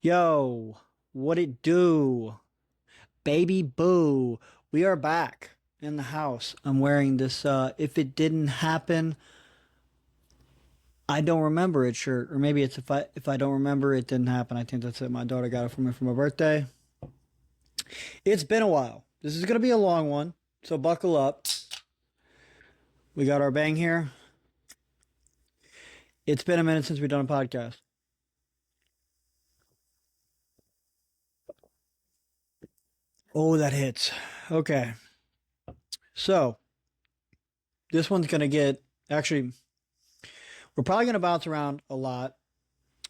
Yo, what it do? Baby boo. We are back in the house. I'm wearing this if it didn't happen, I don't remember it shirt. Or maybe it's if I don't remember it didn't happen. I think that's it. My daughter got it for me for my birthday. It's been a while. This is gonna be a long one, so buckle up. We got our bang here. It's been a minute since we've done a podcast. Oh, that hits. Okay. So this one's gonna get actually we're probably gonna bounce around a lot.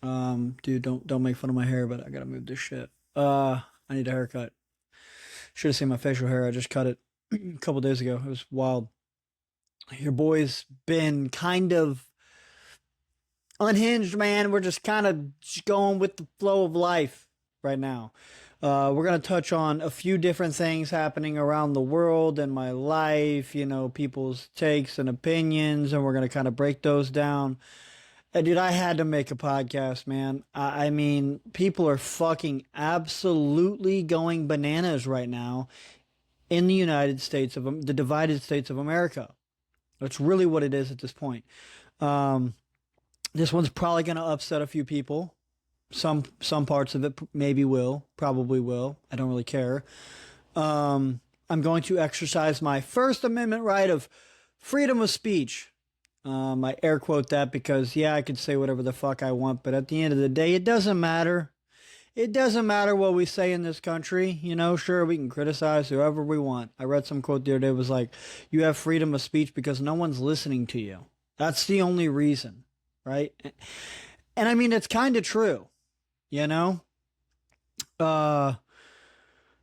Dude, don't make fun of my hair, but I gotta move this shit. I need a haircut. Should have seen my facial hair. I just cut it a couple days ago. It was wild. Your boy's been kind of unhinged, man. We're just kind of just going with the flow of life right now. We're going to touch on a few different things happening around the world and my life, people's takes and opinions, and we're going to kind of break those down. And dude, I had to make a podcast, man. I mean, people are fucking absolutely going bananas right now in the United States the divided states of America. That's really what it is at this point. This one's probably going to upset a few people. Some parts of it maybe will, probably will. I don't really care. I'm going to exercise my First Amendment right of freedom of speech. I air quote that because, yeah, I could say whatever the fuck I want, but at the end of the day, it doesn't matter. It doesn't matter what we say in this country. Sure, we can criticize whoever we want. I read some quote the other day. It was like, you have freedom of speech because no one's listening to you. That's the only reason, right? And I mean, it's kind of true,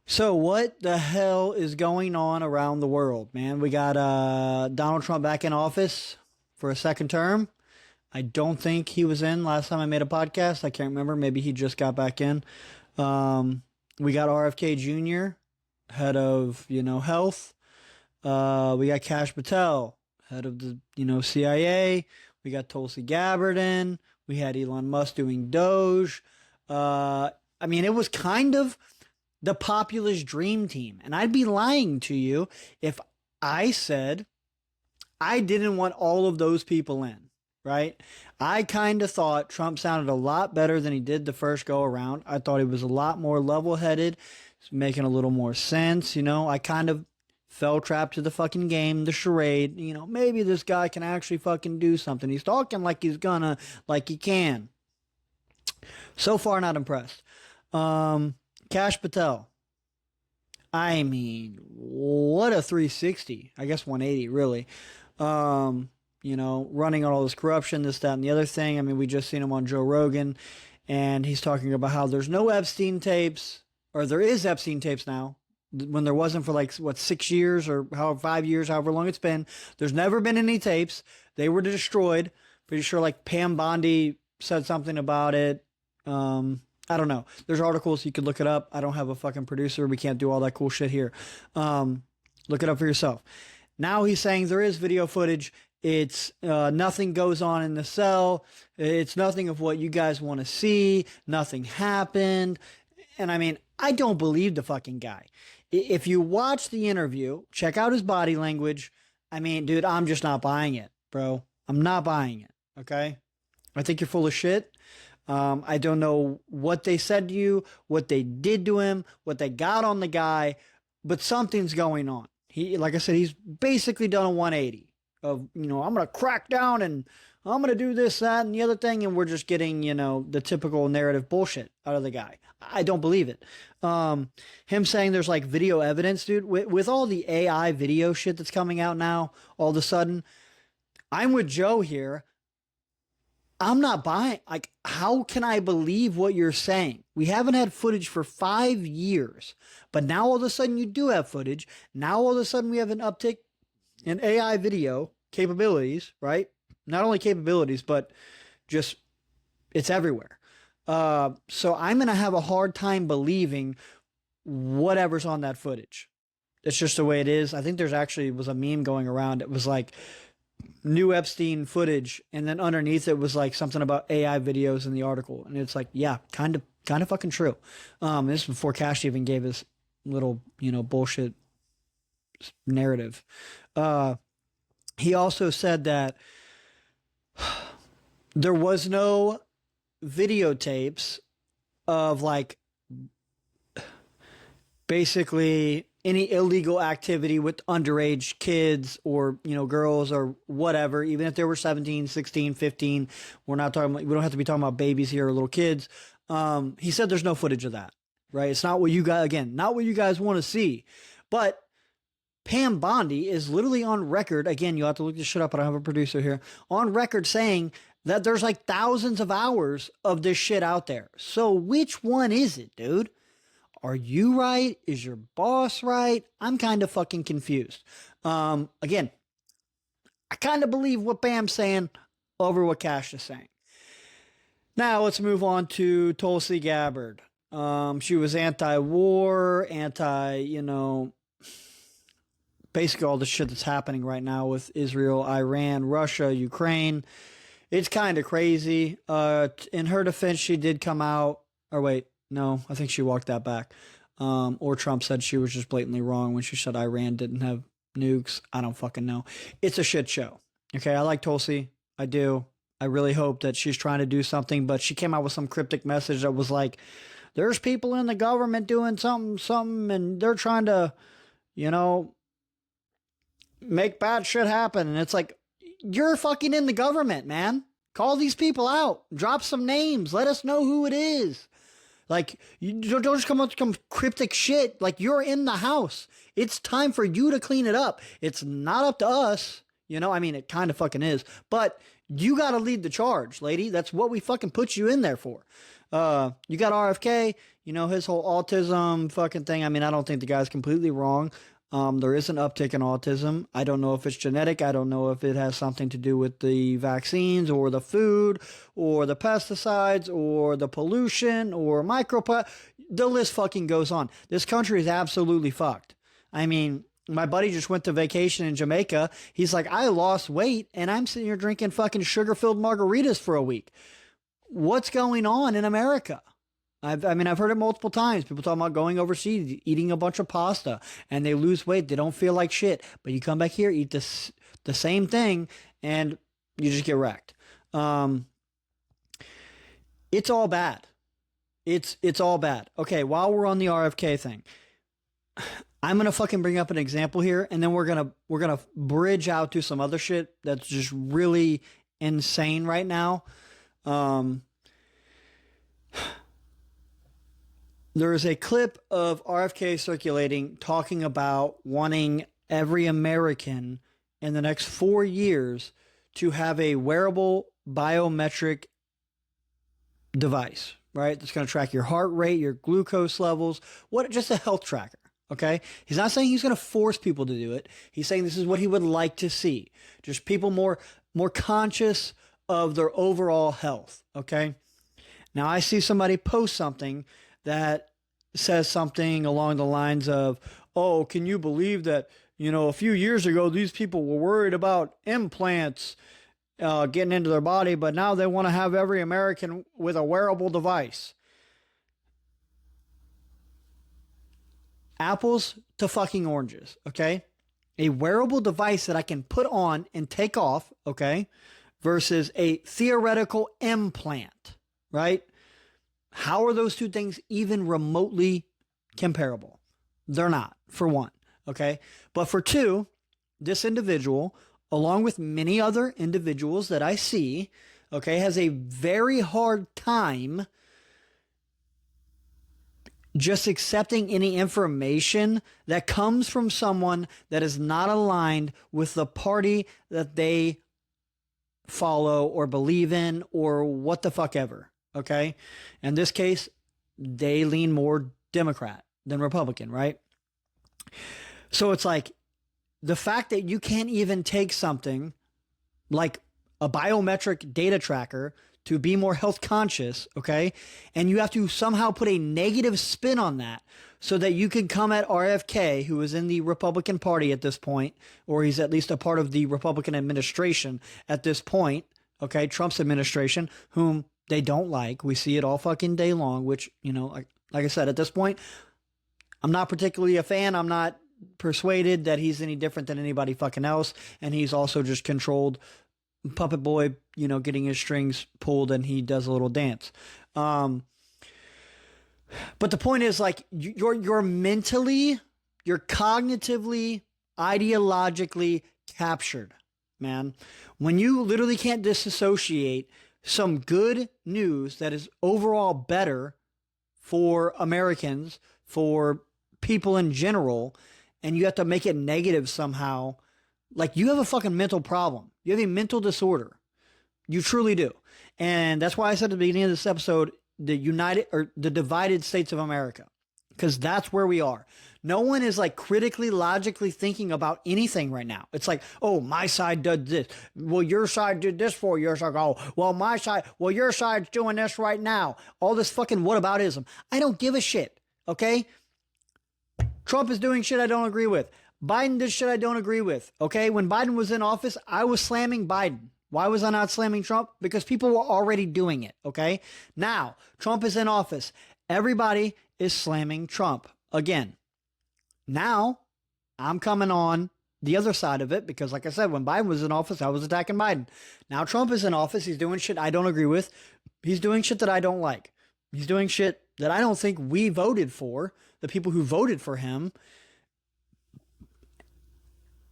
So what the hell is going on around the world, man? We got Donald Trump back in office for a second term. I don't think he was in last time I made a podcast. I can't remember. Maybe he just got back in. We got RFK Jr., head of, health. We got Kash Patel, head of the, CIA. We got Tulsi Gabbard in. We had Elon Musk doing Doge. I mean, it was kind of the populist dream team. And I'd be lying to you if I said I didn't want all of those people in. Right? I kind of thought Trump sounded a lot better than he did the first go around. I thought he was a lot more level-headed, making a little more sense. I kind of fell trapped to the fucking game, the charade. Maybe this guy can actually fucking do something. He's talking like he's gonna, like he can. So far, not impressed. Kash Patel. I mean, what a 360. I guess 180, really. Running on all this corruption, this, that, and the other thing. I mean, we just seen him on Joe Rogan, and he's talking about how there's no Epstein tapes, or there is Epstein tapes now, when there wasn't for 6 years or 5 years, however long it's been. There's never been any tapes. They were destroyed. Pretty sure Pam Bondi said something about it. I don't know. There's articles. You could look it up. I don't have a fucking producer. We can't do all that cool shit here. Look it up for yourself. Now he's saying there is video footage. It's nothing goes on in the cell. It's nothing of what you guys want to see. Nothing happened. And I mean, I don't believe the fucking guy. If you watch the interview, check out his body language. I mean, dude, I'm just not buying it, bro. I'm not buying it. Okay. I think you're full of shit. I don't know what they said to you, what they did to him, what they got on the guy, but something's going on. Like I said, he's basically done a 180 of, I'm going to crack down and I'm going to do this, that, and the other thing. And we're just getting, the typical narrative bullshit out of the guy. I don't believe it. Him saying there's video evidence, dude, with all the AI video shit that's coming out now, all of a sudden, I'm with Joe here. I'm not buying, how can I believe what you're saying? We haven't had footage for 5 years, but now all of a sudden you do have footage. Now all of a sudden we have an uptick in AI video capabilities, right? Not only capabilities, but just it's everywhere. So I'm going to have a hard time believing whatever's on that footage. It's just the way it is. I think there's actually was a meme going around. It was like, new Epstein footage, and then underneath it was like something about AI videos in the article, and it's like, yeah, kind of fucking true. This is before Cash even gave his little, bullshit narrative. He also said that there was no videotapes of like basically any illegal activity with underage kids or, girls or whatever, even if they were 17, 16, 15. We don't have to be talking about babies here or little kids. He said there's no footage of that, right? It's not what you guys, again, not what you guys want to see. But Pam Bondi is literally on record. Again, you'll have to look this shit up, but I have a producer here on record saying that there's like thousands of hours of this shit out there. So which one is it, dude? Are you right? Is your boss right? I'm kind of fucking confused. Again, I kind of believe what Bam's saying over what Cash is saying. Now let's move on to Tulsi Gabbard. She was anti-war, basically all the shit that's happening right now with Israel, Iran, Russia, Ukraine. It's kind of crazy. In her defense, she did come out, or wait, no, I think she walked that back. Or Trump said she was just blatantly wrong when she said Iran didn't have nukes. I don't fucking know. It's a shit show. Okay, I like Tulsi. I do. I really hope that she's trying to do something, but she came out with some cryptic message that was like, there's people in the government doing something, and they're trying to, make bad shit happen. And it's like, you're fucking in the government, man. Call these people out. Drop some names. Let us know who it is. Like, you don't just come up with some cryptic shit. Like, you're in the house. It's time for you to clean it up. It's not up to us. It kind of fucking is. But you got to lead the charge, lady. That's what we fucking put you in there for. You got RFK, his whole autism fucking thing. I don't think the guy's completely wrong. There is an uptick in autism. I don't know if it's genetic. I don't know if it has something to do with the vaccines or the food or the pesticides or the pollution or the list fucking goes on. This country is absolutely fucked. My buddy just went to vacation in Jamaica. He's like, I lost weight and I'm sitting here drinking fucking sugar-filled margaritas for a week. What's going on in America? I've heard it multiple times. People talking about going overseas, eating a bunch of pasta, and they lose weight. They don't feel like shit. But you come back here, eat the same thing, and you just get wrecked. It's all bad. It's all bad. Okay, while we're on the RFK thing, I'm gonna fucking bring up an example here, and then we're gonna bridge out to some other shit that's just really insane right now. There is a clip of RFK circulating talking about wanting every American in the next 4 years to have a wearable biometric device, right? That's going to track your heart rate, your glucose levels, just a health tracker, okay? He's not saying he's going to force people to do it. He's saying this is what he would like to see. Just people more conscious of their overall health, okay? Now, I see somebody post something that says something along the lines of, oh, can you believe that, a few years ago, these people were worried about implants getting into their body, but now they want to have every American with a wearable device. Apples to fucking oranges, okay? A wearable device that I can put on and take off, okay, versus a theoretical implant, right? How are those two things even remotely comparable? They're not, for one, okay? But for two, this individual, along with many other individuals that I see, okay, has a very hard time just accepting any information that comes from someone that is not aligned with the party that they follow or believe in or what the fuck ever. Okay. In this case, they lean more Democrat than Republican, right? So it's like the fact that you can't even take something like a biometric data tracker to be more health conscious, okay? And you have to somehow put a negative spin on that so that you could come at RFK, who is in the Republican Party at this point, or he's at least a part of the Republican administration at this point, okay, Trump's administration, whom they don't like. We see it all fucking day long, which, you know, like I said, at this point, I'm not particularly a fan. I'm not persuaded that he's any different than anybody fucking else. And he's also just controlled puppet boy, you know, getting his strings pulled and he does a little dance. But the point is, like, you're mentally, you're cognitively, ideologically captured, man. When you literally can't disassociate some good news that is overall better for Americans, for people in general, and you have to make it negative somehow, like, you have a fucking mental problem. You have a mental disorder. You truly do. And that's why I said at the beginning of this episode, the divided states of America, because that's where we are. No one is like critically, logically thinking about anything right now. It's like, oh, my side did this. Well, your side did this 4 years ago. Well, your side's doing this right now. All this fucking whataboutism. I don't give a shit. Okay. Trump is doing shit I don't agree with. Biden did shit I don't agree with. Okay. When Biden was in office, I was slamming Biden. Why was I not slamming Trump? Because people were already doing it. Okay. Now Trump is in office. Everybody is slamming Trump again. Now I'm coming on the other side of it because, like I said, when Biden was in office, I was attacking Biden. Now Trump is in office. He's doing shit I don't agree with. He's doing shit that I don't like. He's doing shit that I don't think we voted for, the people who voted for him.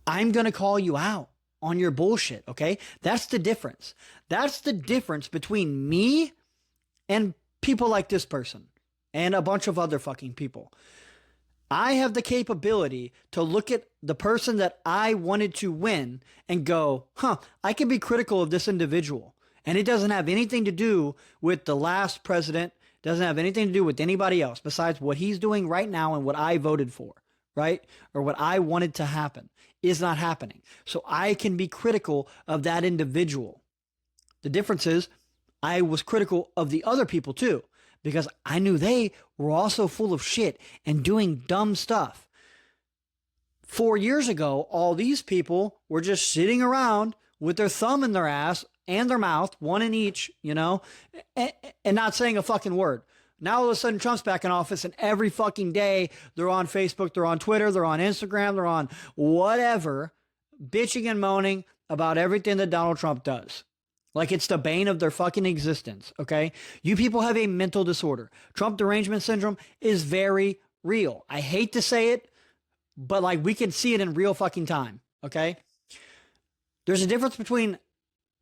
I'm going to call you out on your bullshit, okay? That's the difference. That's the difference between me and people like this person and a bunch of other fucking people. I have the capability to look at the person that I wanted to win and go, I can be critical of this individual. And it doesn't have anything to do with the last president. Doesn't have anything to do with anybody else besides what he's doing right now and what I voted for, right? Or what I wanted to happen is not happening. So I can be critical of that individual. The difference is I was critical of the other people too, because I knew they were also full of shit and doing dumb stuff. 4 years ago, all these people were just sitting around with their thumb in their ass and their mouth, one in each, you know, and not saying a fucking word. Now all of a sudden Trump's back in office and every fucking day they're on Facebook, they're on Twitter, they're on Instagram, they're on whatever, bitching and moaning about everything that Donald Trump does. Like it's the bane of their fucking existence, okay? You people have a mental disorder. Trump derangement syndrome is very real. I hate to say it, but like we can see it in real fucking time, okay? There's a difference between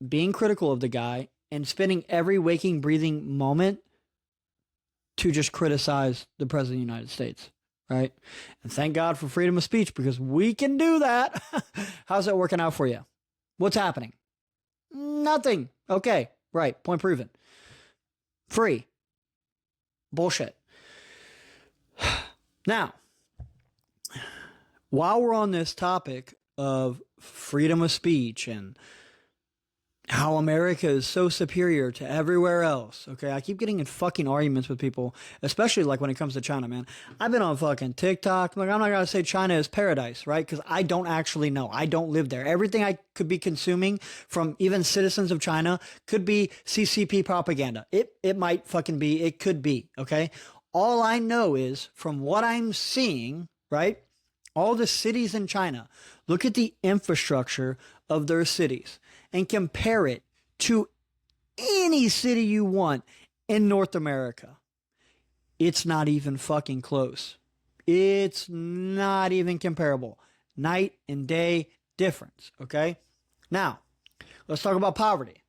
being critical of the guy and spending every waking, breathing moment to just criticize the president of the United States, right? And thank God for freedom of speech because we can do that. How's that working out for you? What's happening? Nothing. Okay. Right. Point proven. Free. Bullshit. Now, while we're on this topic of freedom of speech and how America is so superior to everywhere else. Okay. I keep getting in fucking arguments with people, especially like when it comes to China, man. I've been on fucking TikTok. Like, I'm not going to say China is paradise, right? Because I don't actually know. I don't live there. Everything I could be consuming from even citizens of China could be CCP propaganda. It might fucking be. It could be. Okay. All I know is from what I'm seeing, right? All the cities in China, look at the infrastructure of their cities and compare it to any city you want in North America. It's not even fucking close. It's not even comparable. Night and day difference, okay? Now, let's talk about poverty.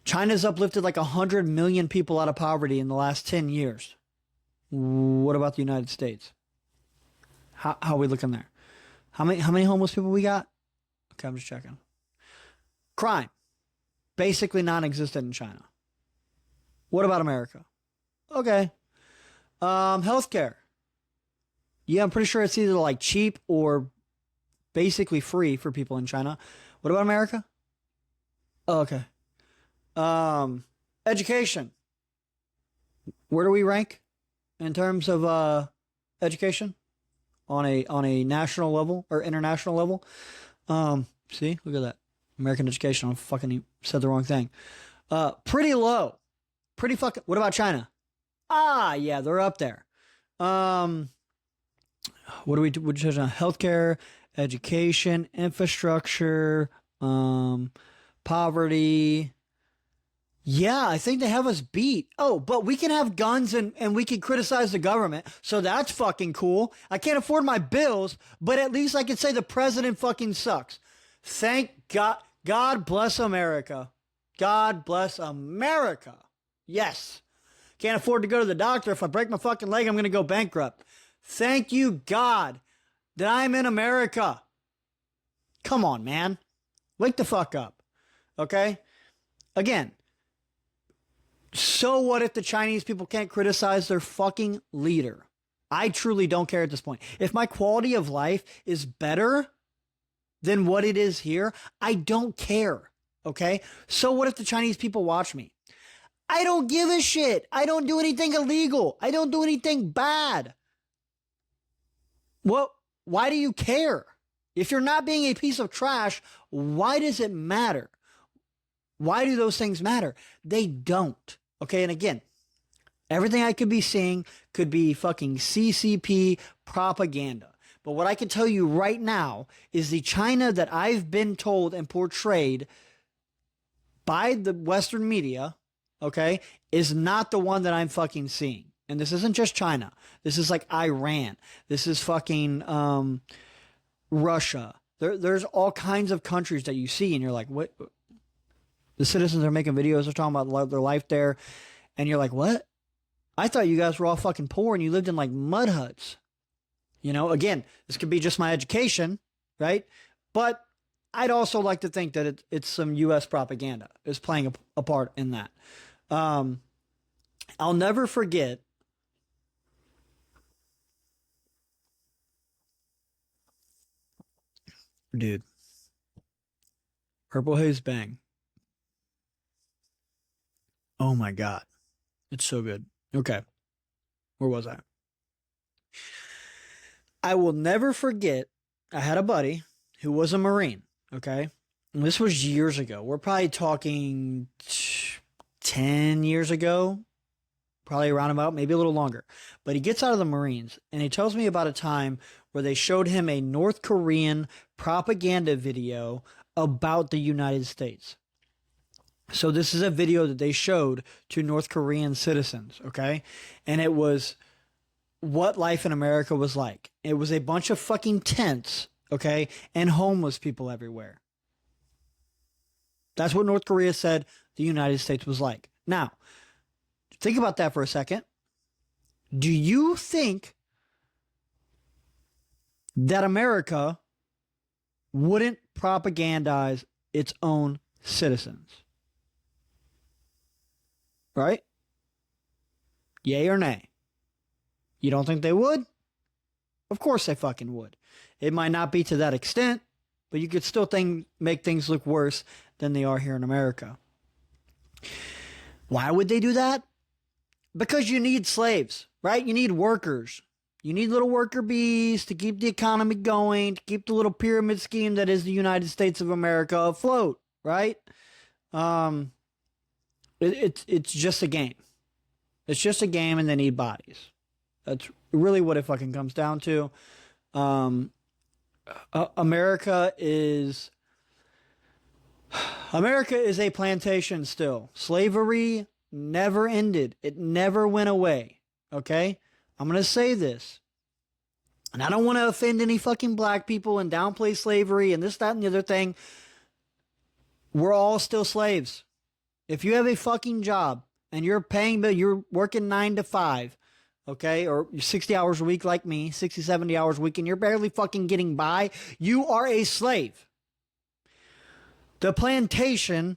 China's uplifted like 100 million people out of poverty in the last 10 years. What about the United States? How are we looking there? How many homeless people we got? Okay, I'm just checking. Crime, basically non-existent in China. What about America? Okay. Healthcare. Yeah, I'm pretty sure it's either like cheap or basically free for people in China. What about America? Oh, okay. Education. Where do we rank? in terms of education on a national level or international level. See, look at that. American education. I fucking said the wrong thing. Pretty low. Pretty fucking. What about China? Ah, yeah, they're up there. What do we do? We're just on healthcare, education, infrastructure, poverty. Yeah, I think they have us beat. Oh, but we can have guns and we can criticize the government. So that's fucking cool. I can't afford my bills, but at least I can say the president fucking sucks. Thank God. God bless America. God bless America. Yes. Can't afford to go to the doctor. If I break my fucking leg, I'm going to go bankrupt. Thank you, God, that I'm in America. Come on, man. Wake the fuck up. Okay? Again, so what if the Chinese people can't criticize their fucking leader? I truly don't care at this point. If my quality of life is better than what it is here, I don't care. Okay? So what if the Chinese people watch me? I don't give a shit. I don't do anything illegal. I don't do anything bad. Well, why do you care? If you're not being a piece of trash, why does it matter? Why do those things matter? They don't. Okay, and again, everything I could be seeing could be fucking CCP propaganda. But what I can tell you right now is the China that I've been told and portrayed by the Western media, okay, is not the one that I'm fucking seeing. And this isn't just China. This is like Iran. This is fucking Russia. There's all kinds of countries that you see and you're like, what? The citizens are making videos. They're talking about their life there. And you're like, what? I thought you guys were all fucking poor and you lived in like mud huts. You know, again, this could be just my education, right? But I'd also like to think that it's some U.S. propaganda is playing a part in that. I'll never forget. Dude. Purple Haze Bang. Oh my God. It's so good. Okay. Where was I? I will never forget. I had a buddy who was a Marine. Okay. And this was years ago. We're probably talking 10 years ago. Probably around about, maybe a little longer. But he gets out of the Marines and he tells me about a time where they showed him a North Korean propaganda video about the United States. So this is a video that they showed to North Korean citizens, okay? And it was what life in America was like. It was a bunch of fucking tents, okay? And homeless people everywhere. That's what North Korea said the United States was like. Now, think about that for a second. Do you think that America wouldn't propagandize its own citizens? Right? Yay or nay? You don't think they would? Of course they fucking would. It might not be to that extent, but you could still make things look worse than they are here in America. Why would they do that? Because you need slaves, right? You need workers. You need little worker bees to keep the economy going, to keep the little pyramid scheme that is the United States of America afloat, right? It's just a game. It's just a game and they need bodies. That's really what it fucking comes down to. America is a plantation still. Slavery never ended. It never went away. Okay? I'm going to say this. And I don't want to offend any fucking black people and downplay slavery and this, that, and the other thing. We're all still slaves. If you have a fucking job and you're working 9 to 5, okay, or 60 hours a week like me, 60, 70 hours a week, and you're barely fucking getting by, you are a slave. The plantation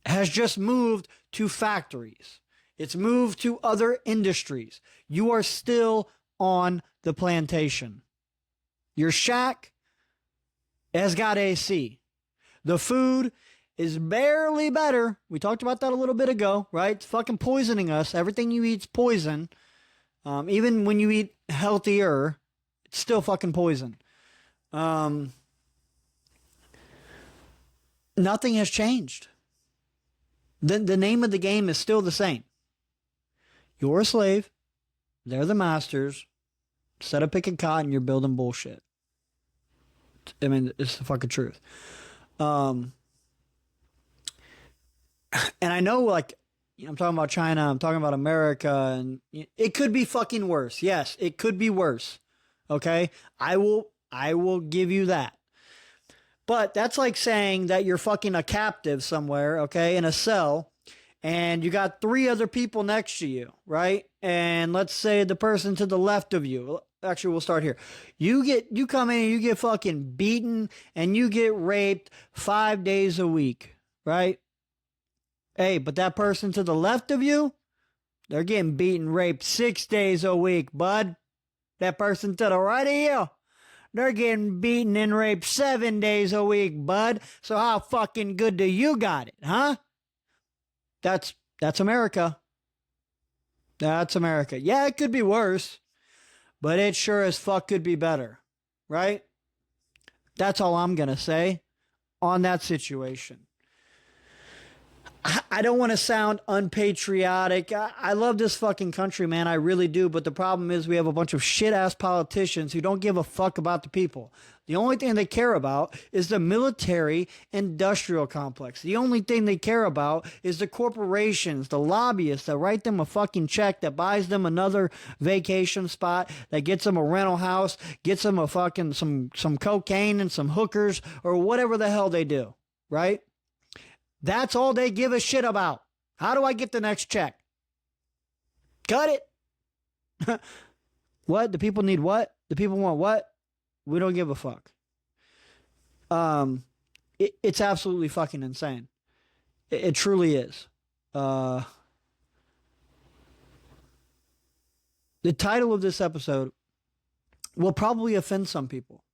has just moved to factories. It's moved to other industries. You are still on the plantation. Your shack has got AC. The food is barely better. We talked about that a little bit ago, right? It's fucking poisoning us. Everything you eat's poison. Even when you eat healthier, it's still fucking poison. Um, Nothing has changed. The name of the game is still the same. You're a slave. They're the masters. Instead of picking cotton, you're building bullshit. I mean, it's the fucking truth. Um, and I know, like, I'm talking about China, I'm talking about America, and it could be fucking worse. Yes, it could be worse. Okay? I will give you that. But that's like saying that you're fucking a captive somewhere, okay, in a cell, and you got three other people next to you, right? And let's say the person to the left of you, actually, we'll start here. You come in and you get fucking beaten and you get raped 5 days a week, right? Hey, but that person to the left of you, they're getting beaten, raped 6 days a week, bud. That person to the right of you, they're getting beaten and raped 7 days a week, bud. So how fucking good do you got it, huh? That's America. That's America. Yeah, it could be worse, but it sure as fuck could be better, right? That's all I'm going to say on that situation. I don't want to sound unpatriotic. I love this fucking country, man. I really do. But the problem is we have a bunch of shit-ass politicians who don't give a fuck about the people. The only thing they care about is the military-industrial complex. The only thing they care about is the corporations, the lobbyists that write them a fucking check that buys them another vacation spot, that gets them a rental house, gets them a fucking some cocaine and some hookers or whatever the hell they do, right? That's all they give a shit about. How do I get the next check? Cut it. What? The people need what? The people want what? We don't give a fuck. It's absolutely fucking insane. It truly is. The title of this episode will probably offend some people.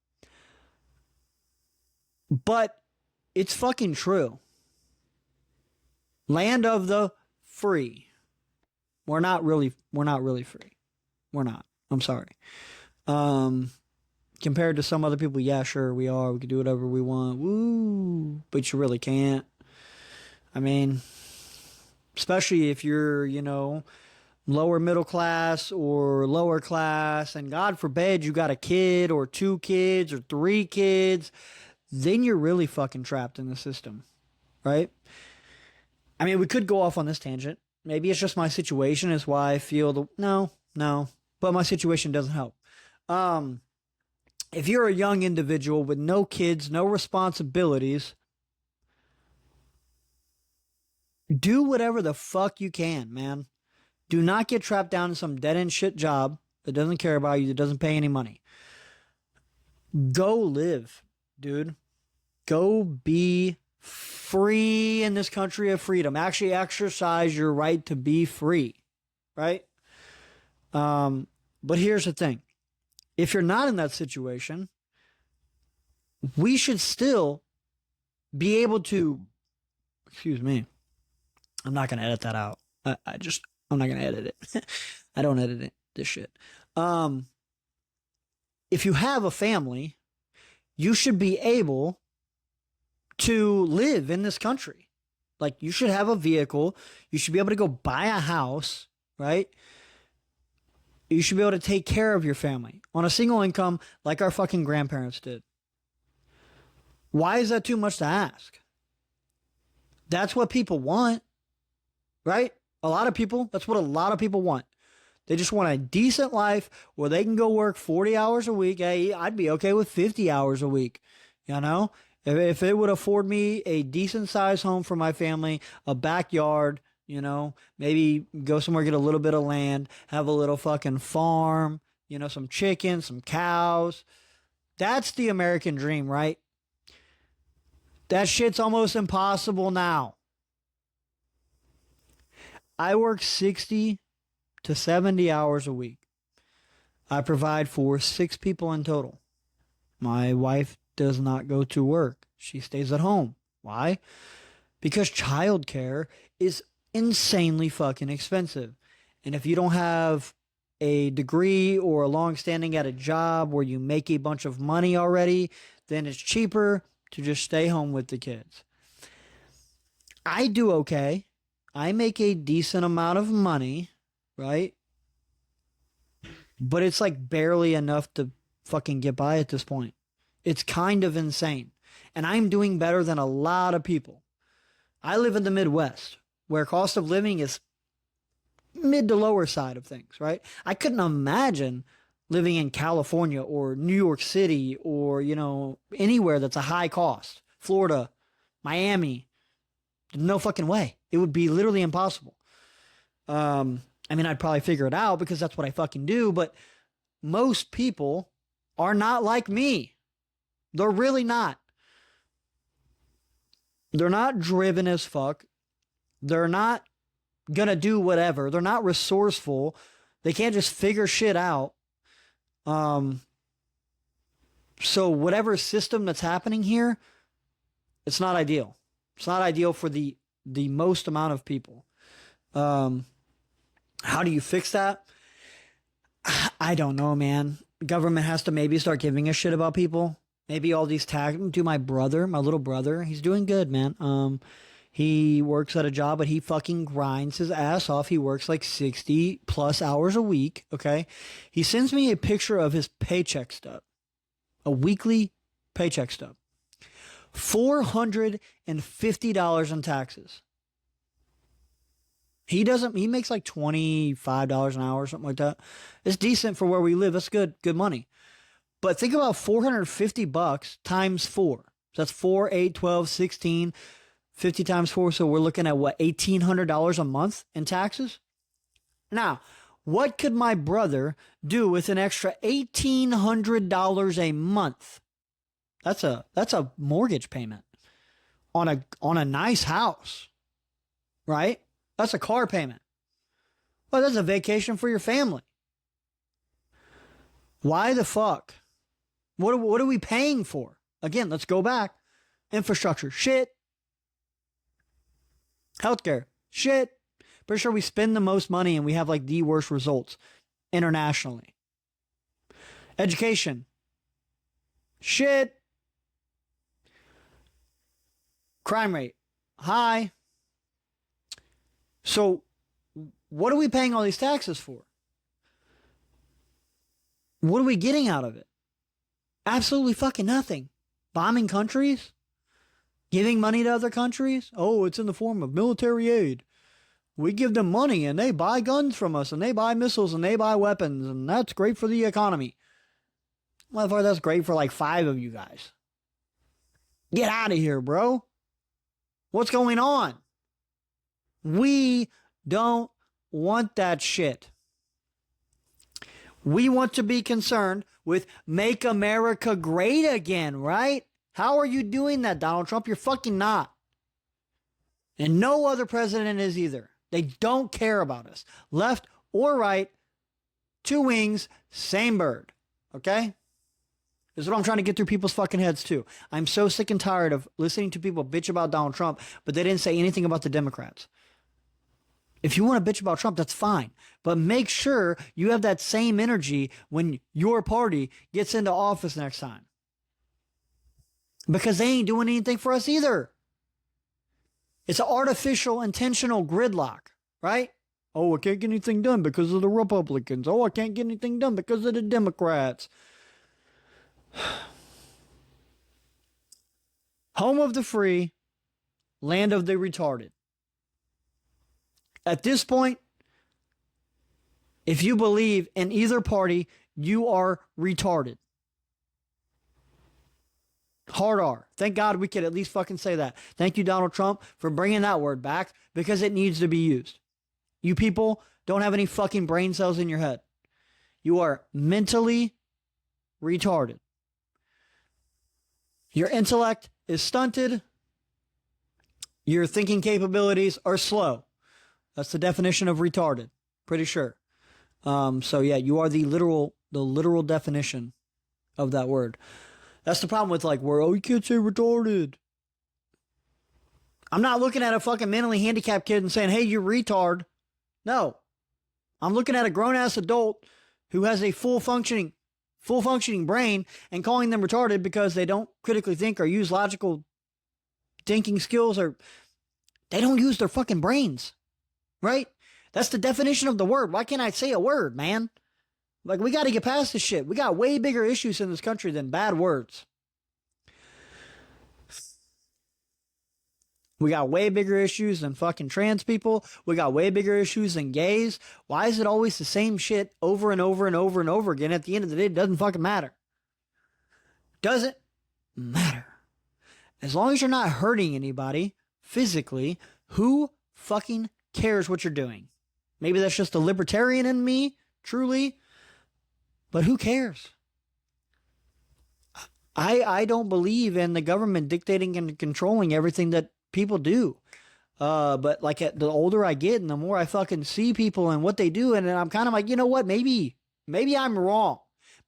But it's fucking true. Land of the free. We're not really free. We're not. I'm sorry. Compared to some other people, yeah, sure, we are. We can do whatever we want. Woo! But you really can't. I mean, especially if you're, lower middle class or lower class, and God forbid you got a kid or 2 kids or 3 kids, then you're really fucking trapped in the system, right? I mean, we could go off on this tangent. Maybe it's just my situation is why I feel no, but my situation doesn't help. If you're a young individual with no kids, no responsibilities, do whatever the fuck you can, man. Do not get trapped down in some dead-end shit job that doesn't care about you, that doesn't pay any money. Go live, dude. Go be free in this country of freedom. Actually exercise your right to be free, right? But here's the thing. If you're not in that situation, we should still be able to, excuse me, I'm not going to edit that out. I'm not going to edit it. I don't edit it, this shit. If you have a family, you should be able to live in this country. Like, you should have a vehicle. You should be able to go buy a house, right? You should be able to take care of your family on a single income like our fucking grandparents did. Why is that too much to ask? That's what people want, right? That's what a lot of people want. They just want a decent life where they can go work 40 hours a week. Hey, I'd be okay with 50 hours a week, If it would afford me a decent sized home for my family, a backyard, maybe go somewhere, get a little bit of land, have a little fucking farm, some chickens, some cows. That's the American dream, right? That shit's almost impossible now. I work 60 to 70 hours a week. I provide for 6 people in total. My wife does not go to work. She stays at home. Why? Because childcare is insanely fucking expensive. And if you don't have a degree or a long standing at a job where you make a bunch of money already, then it's cheaper to just stay home with the kids. I do okay. I make a decent amount of money, right? But it's like barely enough to fucking get by at this point. It's kind of insane. And I'm doing better than a lot of people. I live in the Midwest, where cost of living is mid to lower side of things, right? I couldn't imagine living in California or New York City or, anywhere that's a high cost. Florida, Miami. No fucking way. It would be literally impossible. I'd probably figure it out because that's what I fucking do, but most people are not like me. They're really not. They're not driven as fuck. They're not gonna do whatever. They're not resourceful. They can't just figure shit out. So whatever system that's happening here, it's not ideal. It's not ideal for the most amount of people. How do you fix that? I don't know, man. Government has to maybe start giving a shit about people. Maybe all these tax. Do my little brother, he's doing good, man. He works at a job, but he fucking grinds his ass off. He works like 60 plus hours a week. Okay. He sends me a picture of his paycheck stub, a weekly paycheck stub, $450 in taxes. He makes like $25 an hour or something like that. It's decent for where we live. That's good money. But think about $450 times 4. So that's 4, 8, 12, 16, 50 times 4. So we're looking at what, $1,800 a month in taxes? Now, what could my brother do with an extra $1,800 a month? That's a mortgage payment on a nice house, right? That's a car payment. Well, that's a vacation for your family. Why the fuck? What are we paying for? Again, let's go back. Infrastructure, shit. Healthcare, shit. Pretty sure we spend the most money and we have like the worst results internationally. Education, shit. Crime rate, high. So, what are we paying all these taxes for? What are we getting out of it? Absolutely fucking nothing. Bombing countries? Giving money to other countries? Oh, it's in the form of military aid. We give them money and they buy guns from us and they buy missiles and they buy weapons and that's great for the economy. Motherfucker, that's great for like 5 of you guys. Get out of here, bro. What's going on? We don't want that shit. We want to be concerned with make America great again, right? How are you doing that, Donald Trump? You're fucking not. And no other president is either. They don't care about us. Left or right, 2 wings, same bird. Okay? This is what I'm trying to get through people's fucking heads too. I'm so sick and tired of listening to people bitch about Donald Trump, but they didn't say anything about the Democrats. If you want to bitch about Trump, that's fine. But make sure you have that same energy when your party gets into office next time. Because they ain't doing anything for us either. It's an artificial, intentional gridlock, right? Oh, I can't get anything done because of the Republicans. Oh, I can't get anything done because of the Democrats. Home of the free, land of the retarded. At this point, if you believe in either party, you are retarded. Hard R. Thank God we could at least fucking say that. Thank you, Donald Trump, for bringing that word back because it needs to be used. You people don't have any fucking brain cells in your head. You are mentally retarded. Your intellect is stunted. Your thinking capabilities are slow. That's the definition of retarded. Pretty sure. So yeah, you are the literal definition of that word. That's the problem with you can't say retarded. I'm not looking at a fucking mentally handicapped kid and saying, hey, you retard. No. I'm looking at a grown ass adult who has a full functioning brain and calling them retarded because they don't critically think or use logical thinking skills, or they don't use their fucking brains, right? That's the definition of the word. Why can't I say a word, man? Like, we got to get past this shit. We got way bigger issues in this country than bad words. We got way bigger issues than fucking trans people. We got way bigger issues than gays. Why is it always the same shit over and over and over and over again? At the end of the day, it doesn't fucking matter. Doesn't matter. As long as you're not hurting anybody physically, who fucking cares what you're doing? Maybe that's just the libertarian in me, truly. But who cares? I don't believe in the government dictating and controlling everything that people do. But like, the older I get and the more I fucking see people and what they do, and I'm kind of like, you know what? Maybe I'm wrong.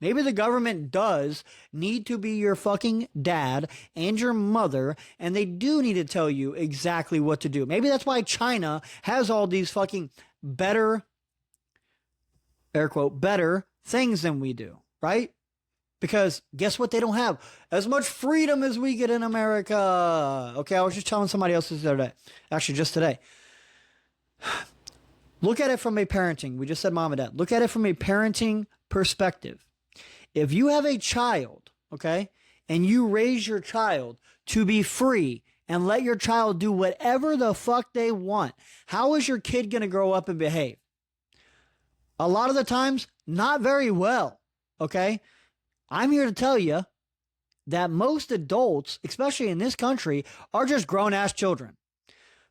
Maybe the government does need to be your fucking dad and your mother, and they do need to tell you exactly what to do. Maybe that's why China has all these fucking better, air quote, better things than we do, right? Because guess what? They don't have as much freedom as we get in America. Okay, I was just telling somebody else this the other day. Actually, just today. Look at it from a parenting. We just said mom and dad. Look at it from a parenting perspective. If you have a child, okay, and you raise your child to be free and let your child do whatever the fuck they want, how is your kid going to grow up and behave? A lot of the times, not very well, okay? I'm here to tell you that most adults, especially in this country, are just grown-ass children.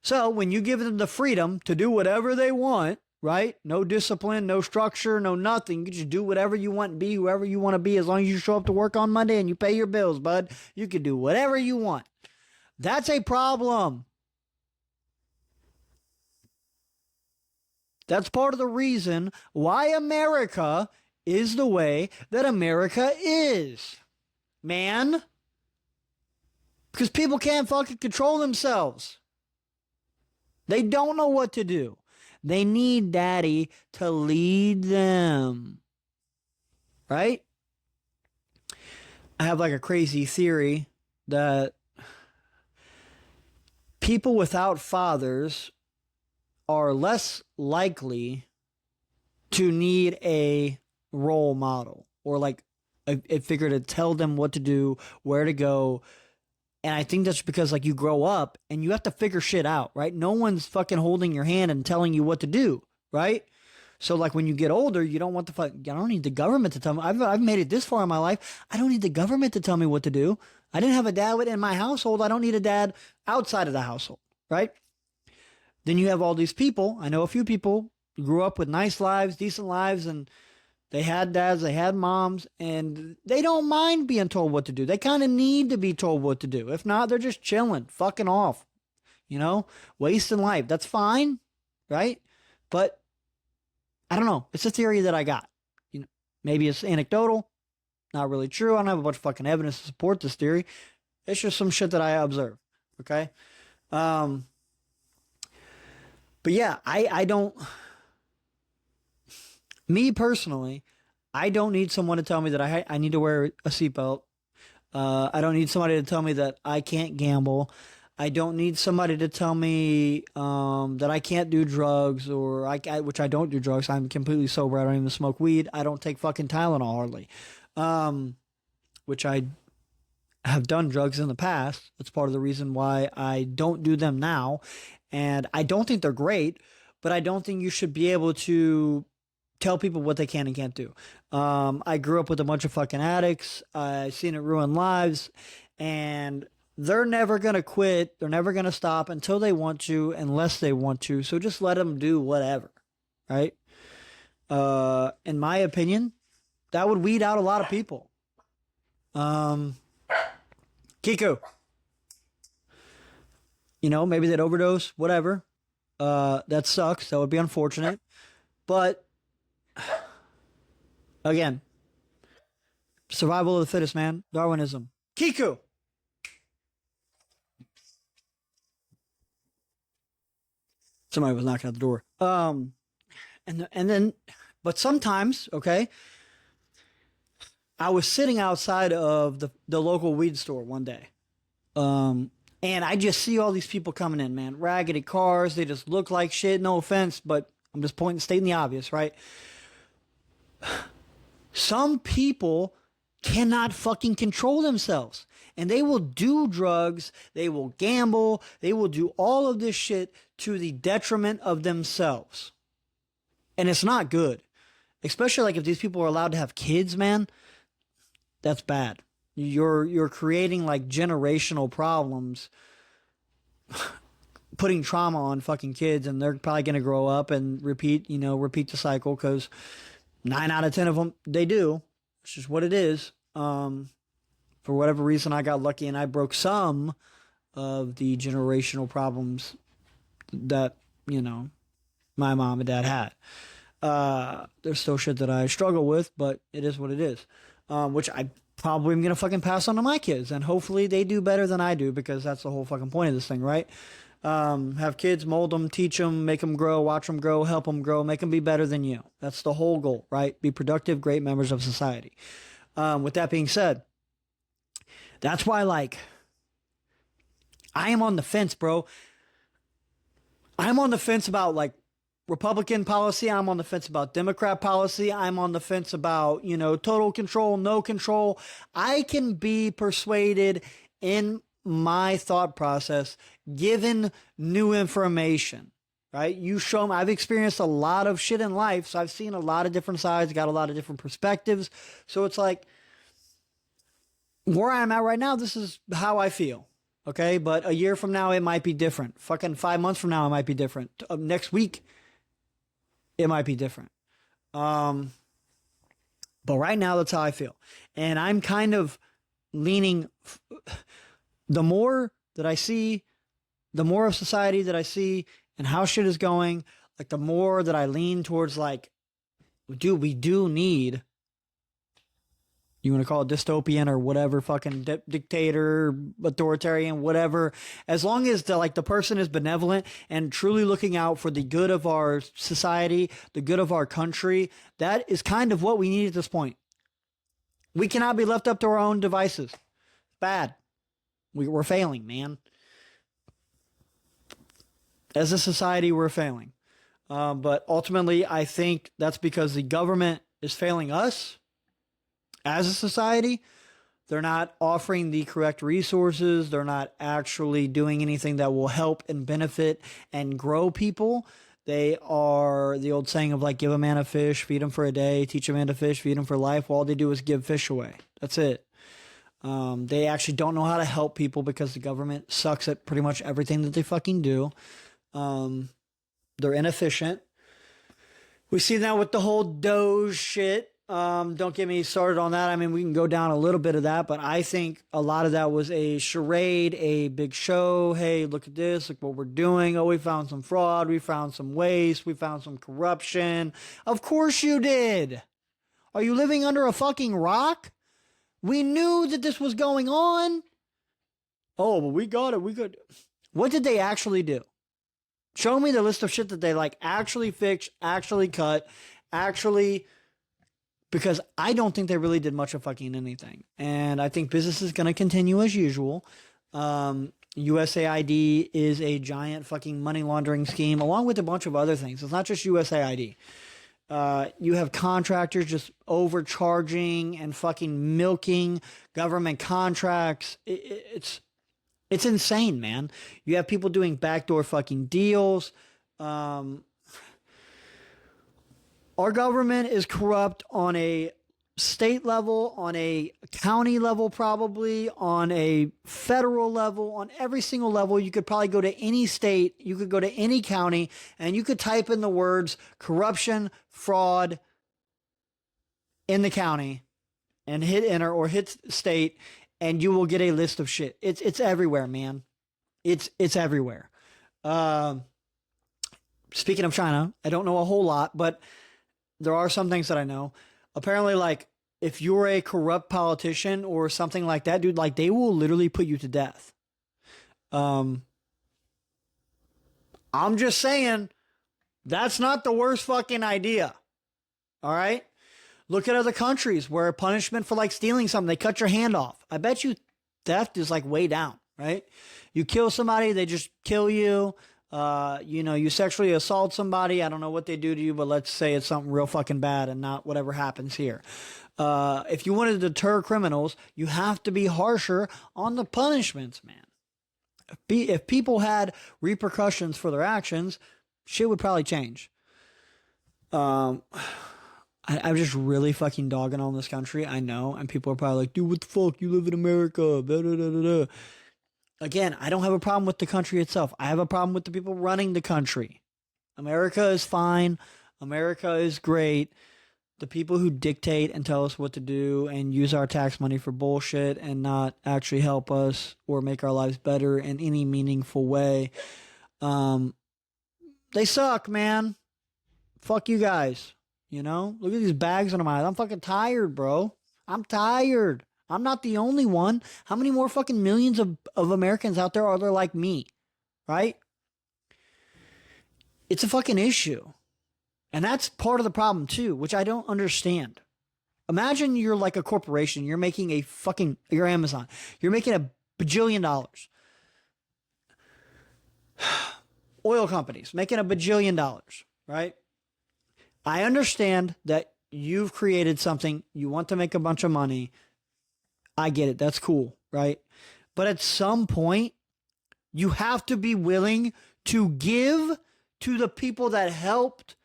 So when you give them the freedom to do whatever they want, right? No discipline, no structure, no nothing. You can just do whatever you want and be whoever you want to be, as long as you show up to work on Monday and you pay your bills, bud. You can do whatever you want. That's a problem. That's part of the reason why America is the way that America is, man. Because people can't fucking control themselves. They don't know what to do. They need daddy to lead them. Right? I have like a crazy theory that people without fathers are less likely to need a role model, or like a figure to tell them what to do, where to go. And I think that's because, like, you grow up and you have to figure shit out, right? No one's fucking holding your hand and telling you what to do, right? So like, when you get older, you don't want the I don't need the government to tell me. I've made it this far in my life. I don't need the government to tell me what to do. I didn't have a dad in my household. I don't need a dad outside of the household, right? Then you have all these people. I know a few people who grew up with nice lives, decent lives, and they had dads, they had moms, and they don't mind being told what to do. They kind of need to be told what to do. If not, they're just chilling, fucking off, wasting life. That's fine, right? But I don't know. It's a theory that I got. Maybe it's anecdotal, not really true. I don't have a bunch of fucking evidence to support this theory. It's just some shit that I observe, okay? But yeah, I don't... Me personally, I don't need someone to tell me that I need to wear a seatbelt. I don't need somebody to tell me that I can't gamble. I don't need somebody to tell me that I can't do drugs, or which I don't do drugs. I'm completely sober. I don't even smoke weed. I don't take fucking Tylenol hardly, which I have done drugs in the past. That's part of the reason why I don't do them now. And I don't think they're great, but I don't think you should be able to tell people what they can and can't do. I grew up with a bunch of fucking addicts. I've seen it ruin lives, and they're never going to quit. They're never going to stop until they want to, unless they want to. So just let them do whatever, right? In my opinion, that would weed out a lot of people. Kiku. Maybe they'd overdose, whatever. That sucks. That would be unfortunate. But again, survival of the fittest, man. Darwinism. Kiku. Somebody was knocking at the door. And then, but sometimes, okay, I was sitting outside of the local weed store one day. And I just see all these people coming in, man. Raggedy cars. They just look like shit. No offense, but I'm just stating the obvious, right? Some people cannot fucking control themselves. And they will do drugs. They will gamble. They will do all of this shit to the detriment of themselves. And it's not good. Especially like if these people are allowed to have kids, man. That's bad. You're creating like generational problems, putting trauma on fucking kids, and they're probably gonna grow up and repeat the cycle, because 9 out of 10 of them they do. It's just what it is. For whatever reason, I got lucky and I broke some of the generational problems that my mom and dad had. There's still shit that I struggle with, but it is what it is. Which I probably am going to fucking pass on to my kids. And hopefully they do better than I do, because that's the whole fucking point of this thing, right? Have kids, mold them, teach them, make them grow, watch them grow, help them grow, make them be better than you. That's the whole goal, right? Be productive, great members of society. With that being said, that's why, like, I am on the fence, bro. I'm on the fence about, like, Republican policy. I'm on the fence about Democrat policy. I'm on the fence about, total control, no control. I can be persuaded in my thought process given new information, right? You show me, I've experienced a lot of shit in life, so I've seen a lot of different sides, got a lot of different perspectives. So it's like, where I'm at right now, this is how I feel. Okay. But a year from now, it might be different. Fucking 5 months from now, it might be different. Next week, it might be different. But right now, that's how I feel. And I'm kind of leaning, the more that I see, the more of society that I see and how shit is going, like the more that I lean towards, like, dude, we do need, you want to call it dystopian or whatever, fucking dictator, authoritarian, whatever. As long as the person is benevolent and truly looking out for the good of our society, the good of our country, that is kind of what we need at this point. We cannot be left up to our own devices. Bad. We're failing, man. As a society, we're failing. But ultimately, I think that's because the government is failing us. As a society, they're not offering the correct resources. They're not actually doing anything that will help and benefit and grow people. They are the old saying of, like, give a man a fish, feed him for a day, teach a man to fish, feed him for life. Well, all they do is give fish away. That's it. They actually don't know how to help people because the government sucks at pretty much everything that they fucking do. They're inefficient. We see that with the whole Doge shit. Don't get me started on that. I mean, we can go down a little bit of that, but I think a lot of that was a charade, a big show. Hey, look at this. Look what we're doing. Oh, we found some fraud. We found some waste. We found some corruption. Of course you did. Are you living under a fucking rock? We knew that this was going on. Oh, but we got it. We got. What did they actually do? Show me the list of shit that they, like, actually fixed, actually cut, actually... Because I don't think they really did much of fucking anything. And I think business is going to continue as usual. USAID is a giant fucking money laundering scheme, along with a bunch of other things. It's not just USAID. You have contractors just overcharging and fucking milking government contracts. It's insane, man. You have people doing backdoor fucking deals. Our government is corrupt on a state level, on a county level, probably on a federal level, on every single level. You could probably go to any state, you could go to any county, and you could type in the words corruption, fraud in the county and hit enter or hit state, and you will get a list of shit. It's everywhere, man. It's everywhere. Speaking of China, I don't know a whole lot, but there are some things that I know. Apparently, like, if you're a corrupt politician or something like that, dude, like, they will literally put you to death. I'm just saying, That's not the worst fucking idea. All right? Look at other countries where punishment for like stealing something, they cut your hand off. I bet you theft is like way down, right? You kill somebody, they just kill you. You sexually assault somebody. I don't know what they do to you, but let's say it's something real fucking bad and not whatever happens here. If you want to deter criminals, you have to be harsher on the punishments, man. If people had repercussions for their actions, shit would probably change. I'm just really fucking dogging on this country. I know. And people are probably like, dude, what the fuck? You live in America. Blah, blah, blah, blah. Again, I don't have a problem with the country itself. I have a problem with the people running the country. America is fine. America is great. The people who dictate and tell us what to do and use our tax money for bullshit and not actually help us or make our lives better in any meaningful way, they suck, man. Fuck you guys. You know? Look at these bags on my eyes. I'm fucking tired, bro. I'm tired. I'm not the only one. How many more fucking millions of Americans out there are there like me? Right? It's a fucking issue. And that's part of the problem too, which I don't understand. Imagine you're like a corporation. You're making you're Amazon. You're making $1 bajillion. Oil companies making $1 bajillion, right? I understand that you've created something. You want to make a bunch of money. I get it. That's cool, right? But at some point, you have to be willing to give to the people that helped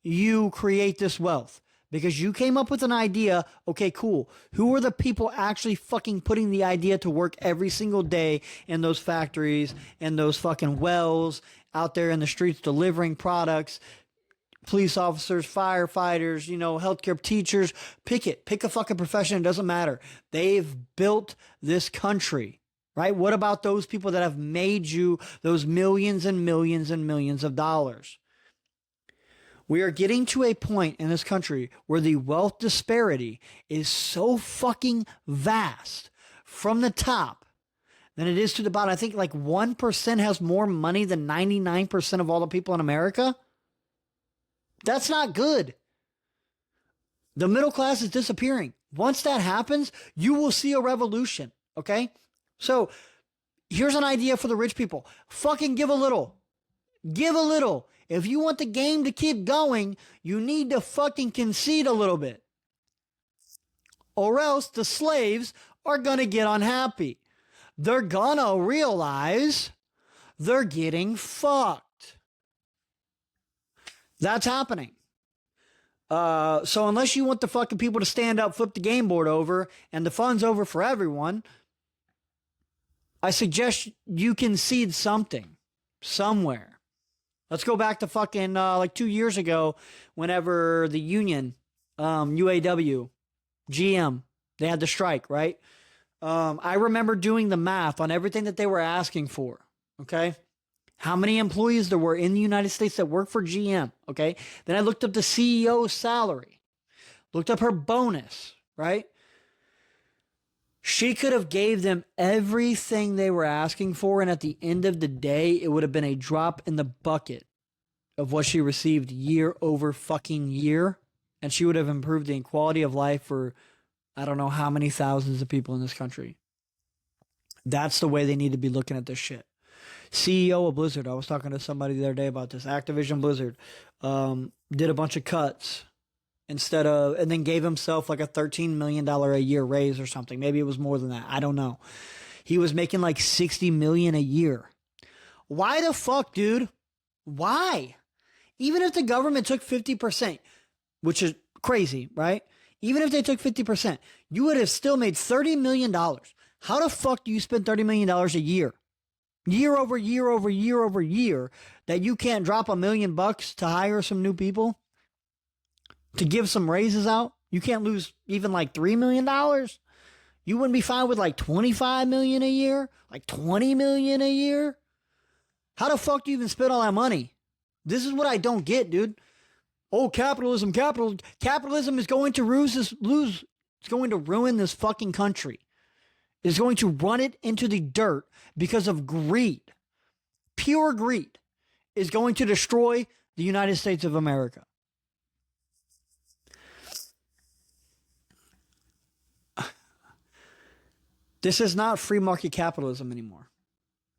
you create this wealth. Because you came up with an idea. Okay, cool. Who are the people actually fucking putting the idea to work every single day in those factories and those fucking wells out there in the streets delivering products? Police officers, firefighters, healthcare teachers, pick a fucking profession. It doesn't matter. They've built this country, right? What about those people that have made you those millions and millions and millions of dollars? We are getting to a point in this country where the wealth disparity is so fucking vast from the top than it is to the bottom. I think like 1% has more money than 99% of all the people in America. That's not good. The middle class is disappearing. Once that happens, you will see a revolution. Okay? So here's an idea for the rich people. Fucking give a little. Give a little. If you want the game to keep going, you need to fucking concede a little bit. Or else the slaves are going to get unhappy. They're going to realize they're getting fucked. That's happening. So unless you want the fucking people to stand up, flip the game board over, and the fun's over for everyone, I suggest you concede something somewhere. Let's go back to fucking like 2 years ago whenever the union, UAW, GM, they had the strike, right? I remember doing the math on everything that they were asking for, okay? How many employees there were in the United States that work for GM, okay? Then I looked up the CEO's salary, looked up her bonus, right? She could have gave them everything they were asking for, and at the end of the day, it would have been a drop in the bucket of what she received year over fucking year, and she would have improved the quality of life for I don't know how many thousands of people in this country. That's the way they need to be looking at this shit. CEO of Blizzard, I was talking to somebody the other day about this. Activision Blizzard did a bunch of cuts and then gave himself like a $13 million a year raise or something. Maybe it was more than that. I don't know. He was making like $60 million a year. Why the fuck, dude? Why? Even if the government took 50%, which is crazy, right? Even if they took 50%, you would have still made $30 million. How the fuck do you spend $30 million a year? Year over year over year over year, that you can't drop $1 million to hire some new people, to give some raises out? You can't lose even like $3 million? You wouldn't be fine with like $25 million a year? Like $20 million a year? How the fuck do you even spend all that money? This is what I don't get, dude. Oh, capitalism is going to it's going to ruin this fucking country. It's going to run it into the dirt because of greed. Pure greed is going to destroy the United States of America. This is not free market capitalism anymore.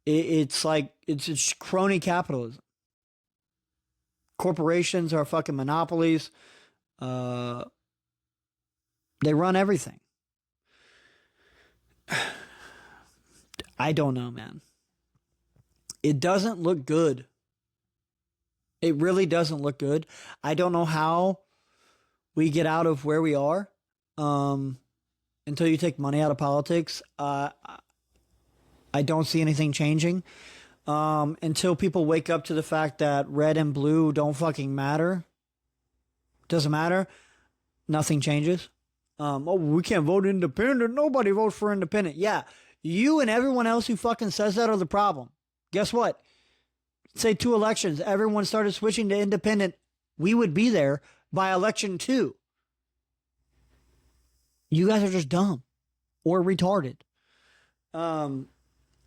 It's like, it's crony capitalism. Corporations are fucking monopolies. They run everything. I don't know, man. It doesn't look good. It really doesn't look good. I don't know how we get out of where we are until you take money out of politics. I don't see anything changing until people wake up to the fact that red and blue don't fucking matter. Doesn't matter. Nothing changes. We can't vote independent. Nobody votes for independent. Yeah, you and everyone else who fucking says that are the problem. Guess what? Say 2 elections, everyone started switching to independent. We would be there by election 2. You guys are just dumb or retarded.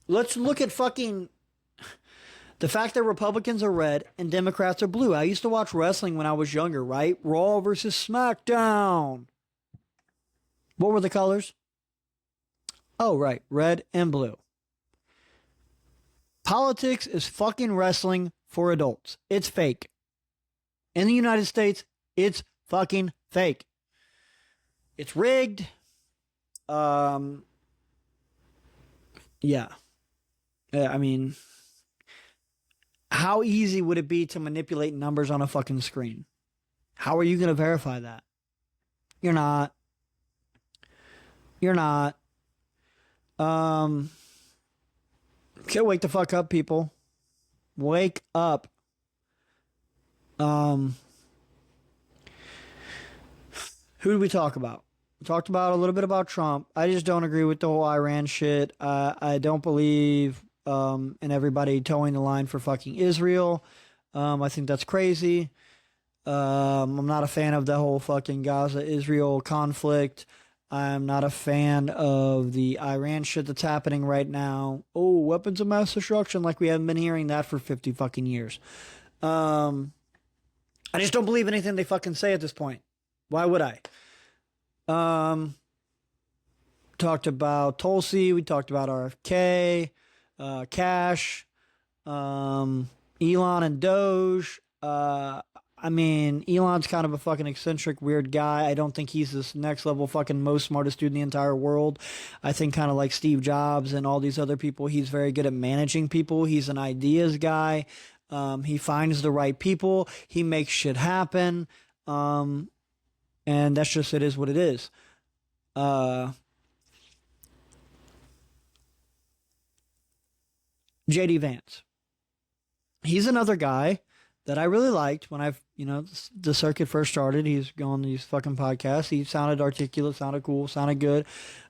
Let's look at fucking the fact that Republicans are red and Democrats are blue. I used to watch wrestling when I was younger, right? Raw versus SmackDown. What were the colors? Oh, right. Red and blue. Politics is fucking wrestling for adults. It's fake. In the United States, it's fucking fake. It's rigged. Yeah. I mean, how easy would it be to manipulate numbers on a fucking screen? How are you going to verify that? You're not. You're not. Okay, wake the fuck up, people. Wake up. Who did we talk about? We talked about a little bit about Trump. I just don't agree with the whole Iran shit. I don't believe in everybody towing the line for fucking Israel. I think that's crazy. I'm not a fan of the whole fucking Gaza-Israel conflict. I'm not a fan of the Iran shit that's happening right now. Oh, weapons of mass destruction, like we haven't been hearing that for 50 fucking years. I just don't believe anything they fucking say at this point. Why would I? Talked about Tulsi. We talked about RFK, Cash, Elon and Doge. I mean, Elon's kind of a fucking eccentric, weird guy. I don't think he's this next level fucking most smartest dude in the entire world. I think kind of like Steve Jobs and all these other people, he's very good at managing people. He's an ideas guy. He finds the right people. He makes shit happen. And that's just, it is what it is. JD Vance. He's another guy that I really liked when the circuit first started. He's going these fucking podcasts. He sounded articulate, sounded cool, sounded good.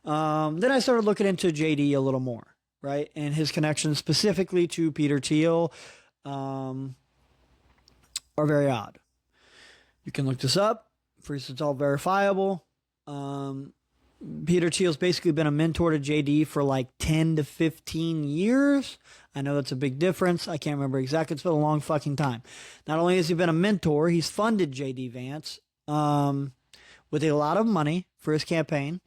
Then I started looking into JD a little more, right? And his connections specifically to Peter Thiel are very odd. You can look this up. First, it's all verifiable. Peter Thiel's basically been a mentor to JD for like 10 to 15 years. I know that's a big difference. I can't remember exactly. It's been a long fucking time. Not only has he been a mentor, he's funded JD Vance with a lot of money for his campaign,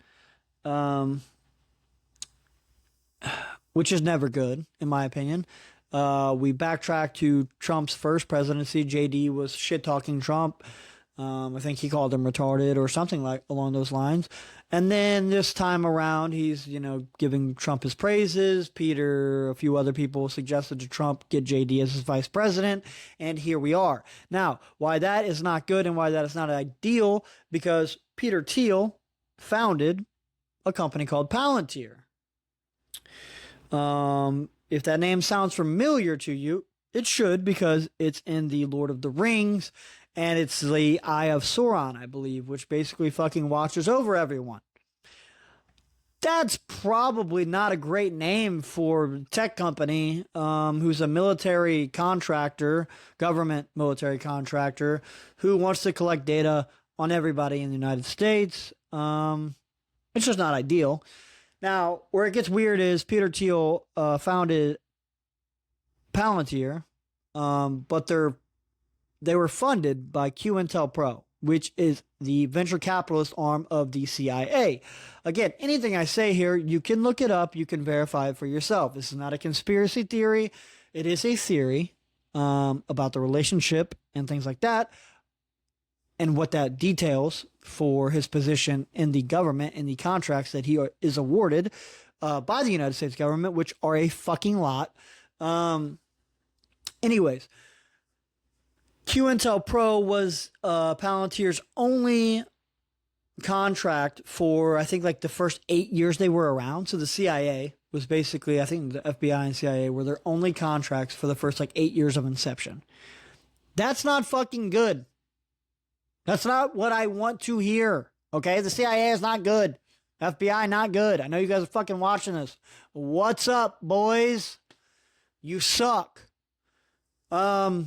which is never good, in my opinion. We backtrack to Trump's first presidency. JD was shit-talking Trump. I think he called him retarded or something like along those lines. And then this time around, he's, giving Trump his praises. Peter, a few other people suggested to Trump get JD as his vice president. And here we are. Now, why that is not good and why that is not ideal, because Peter Thiel founded a company called Palantir. If that name sounds familiar to you, it should, because it's in the Lord of the Rings. And it's the Eye of Sauron, I believe, which basically fucking watches over everyone. That's probably not a great name for a tech company who's a military contractor, government military contractor, who wants to collect data on everybody in the United States. It's just not ideal. Now, where it gets weird is Peter Thiel founded Palantir, but they were funded by COINTELPRO, which is the venture capitalist arm of the CIA. Again, anything I say here, you can look it up. You can verify it for yourself. This is not a conspiracy theory. It is a theory about the relationship and things like that, and what that details for his position in the government and the contracts that he is awarded by the United States government, which are a fucking lot. Anyways, COINTELPRO was Palantir's only contract for, I think, like the first 8 years they were around. So the CIA was basically, I think the FBI and CIA were their only contracts for the first like 8 years of inception. That's not fucking good. That's not what I want to hear. Okay? The CIA is not good. FBI not good. I know you guys are fucking watching this. What's up, boys? You suck. I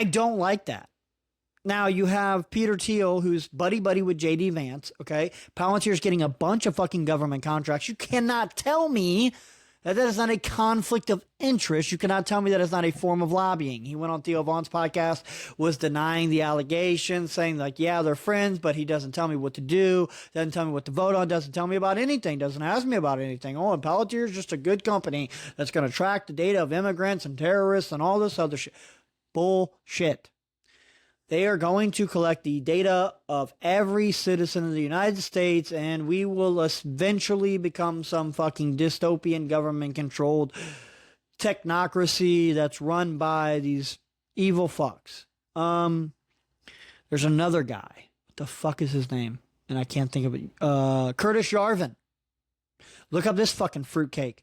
don't like that. Now you have Peter Thiel, who's buddy with JD Vance, okay? Palantir's getting a bunch of fucking government contracts. You cannot tell me that is not a conflict of interest. You cannot tell me that is not a form of lobbying. He went on Theo Vaughn's podcast, was denying the allegations, saying like, yeah, they're friends, but he doesn't tell me what to do, doesn't tell me what to vote on, doesn't tell me about anything, doesn't ask me about anything. Oh, and Palantir is just a good company that's going to track the data of immigrants and terrorists and all this other shit. Bullshit. They are going to collect the data of every citizen of the United States, and we will eventually become some fucking dystopian government-controlled technocracy that's run by these evil fucks. There's another guy. What the fuck is his name? And I can't think of it. Curtis Yarvin. Look up this fucking fruitcake.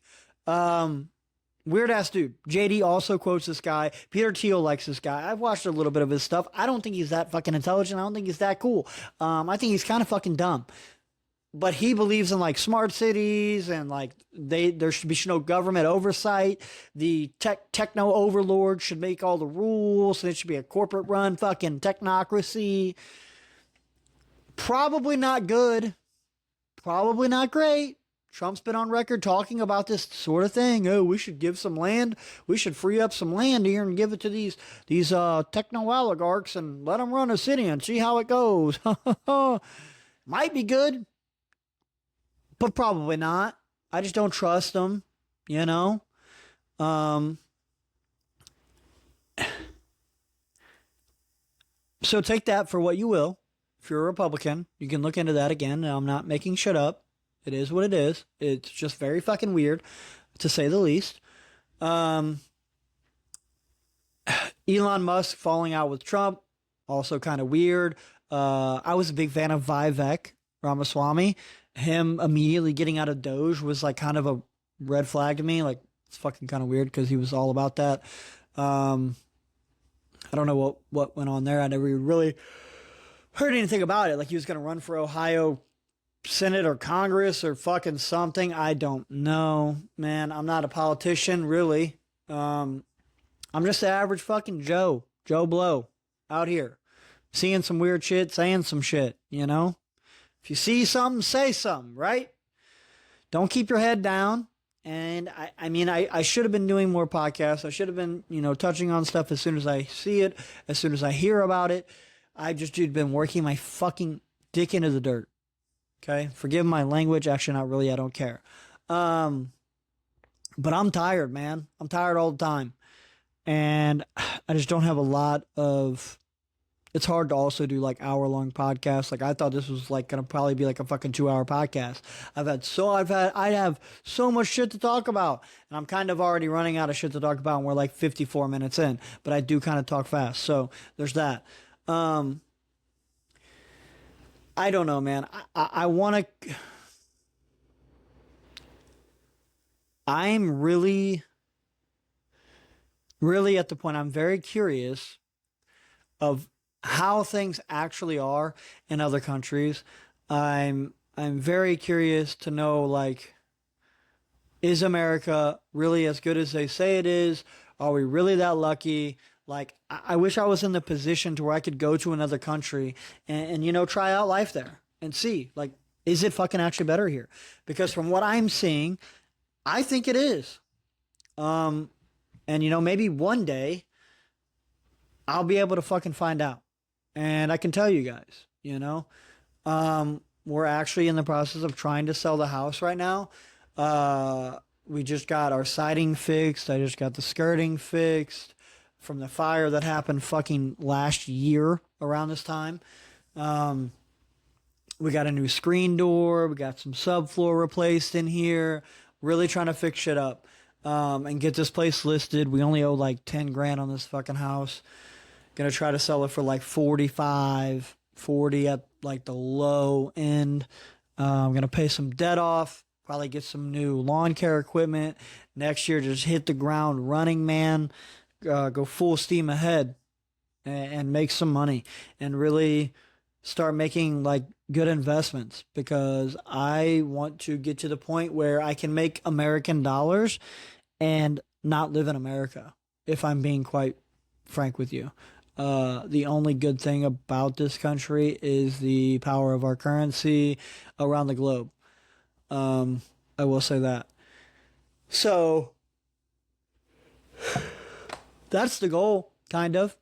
Weird ass dude. JD also quotes this guy. Peter Thiel likes this guy. I've watched a little bit of his stuff. I don't think he's that fucking intelligent. I don't think he's that cool. I think he's kind of fucking dumb. But he believes in like smart cities and like there should be no government oversight. The techno overlord should make all the rules, and it should be a corporate run fucking technocracy. Probably not good. Probably not great. Trump's been on record talking about this sort of thing. Oh, we should give some land. We should free up some land here and give it to these techno oligarchs and let them run a city and see how it goes. Might be good, but probably not. I just don't trust them, you know? So take that for what you will. If you're a Republican, you can look into that again. I'm not making shit up. It is what it is. It's just very fucking weird, to say the least. Elon Musk falling out with Trump, also kind of weird. I was a big fan of Vivek Ramaswamy. Him immediately getting out of Doge was like kind of a red flag to me. Like, it's fucking kind of weird because he was all about that. I don't know what went on there. I never really heard anything about it. Like he was going to run for Ohio Senate or Congress or fucking something. I don't know, man. I'm not a politician, really. I'm just the average fucking Joe Blow out here, seeing some weird shit, saying some shit, you know? If you see something, say something, right? Don't keep your head down. And I should have been doing more podcasts. I should have been, touching on stuff as soon as I see it, as soon as I hear about it. I just been working my fucking dick into the dirt. Okay, forgive my language. Actually, not really. I don't care. But I'm tired, man. I'm tired all the time. And I just don't have a lot of... It's hard to also do like hour-long podcasts. Like I thought this was like going to probably be like a fucking 2-hour podcast. I have so much shit to talk about. And I'm kind of already running out of shit to talk about. And we're like 54 minutes in. But I do kind of talk fast. So there's that. I don't know, man. I want to... I'm really at the point I'm very curious of how things actually are in other countries. I'm very curious to know, like, is America really as good as they say it is? Are we really that lucky? Like, I wish I was in the position to where I could go to another country and try out life there and see, like, is it fucking actually better here? Because from what I'm seeing, I think it is. And, maybe one day I'll be able to fucking find out. And I can tell you guys, we're actually in the process of trying to sell the house right now. We just got our siding fixed. I just got the skirting fixed from the fire that happened fucking last year around this time. We got a new screen door. We got some subfloor replaced in here. Really trying to fix shit up and get this place listed. We only owe like 10 grand on this fucking house. Gonna try to sell it for like 45, 40 at like the low end. I'm gonna pay some debt off. Probably get some new lawn care equipment. Next year, just hit the ground running, man. Go full steam ahead and make some money and really start making like good investments, because I want to get to the point where I can make American dollars and not live in America, if I'm being quite frank with you. The only good thing about this country is the power of our currency around the globe. I will say that. So that's the goal, kind of.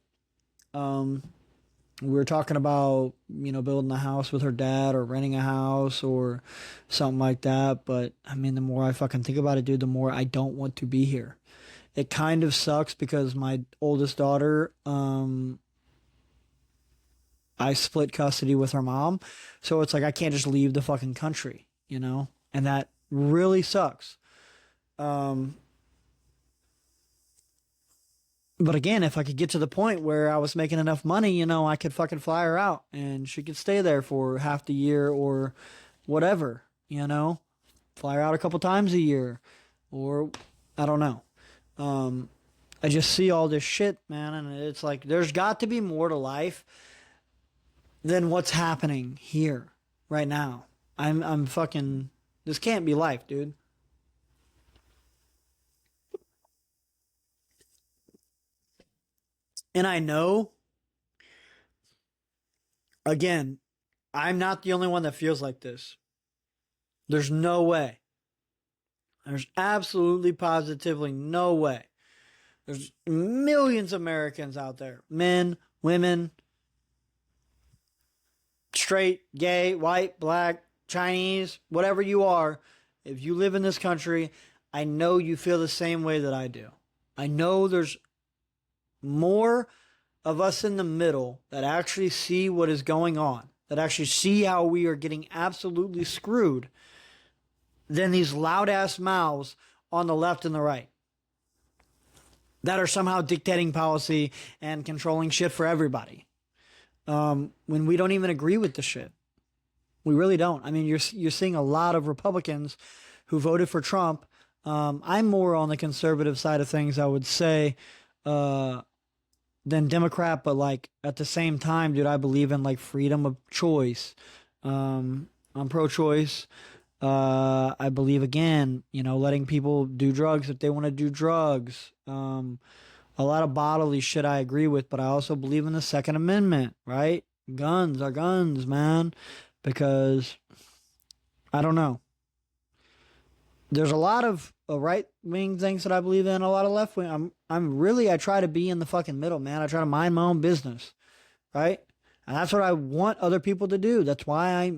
We were talking about, building a house with her dad or renting a house or something like that. But I mean, the more I fucking think about it, dude, the more I don't want to be here. It kind of sucks because my oldest daughter, I split custody with her mom. So it's like I can't just leave the fucking country, and that really sucks. But again, if I could get to the point where I was making enough money, I could fucking fly her out and she could stay there for half the year or whatever, fly her out a couple times a year or I don't know. I just see all this shit, man. And it's like, there's got to be more to life than what's happening here right now. I'm fucking, this can't be life, dude. And I know, again, I'm not the only one that feels like this. There's no way. There's absolutely positively no way. There's millions of Americans out there, men, women, straight, gay, white, black, Chinese, whatever you are. If you live in this country, I know you feel the same way that I do. I know there's more of us in the middle that actually see what is going on, that actually see how we are getting absolutely screwed, than these loud ass mouths on the left and the right that are somehow dictating policy and controlling shit for everybody. When we don't even agree with the shit. We really don't. I mean, you're seeing a lot of Republicans who voted for Trump. I'm more on the conservative side of things, I would say, than Democrat, but like at the same time, dude, I believe in like freedom of choice. I'm pro-choice. I believe again, letting people do drugs if they want to do drugs. A lot of bodily shit I agree with, but I also believe in the Second Amendment, right? Guns are guns, man, because I don't know. There's a lot of right wing things that I believe in, a lot of left wing. I try to be in the fucking middle, man. I try to mind my own business, right? And that's what I want other people to do. That's why I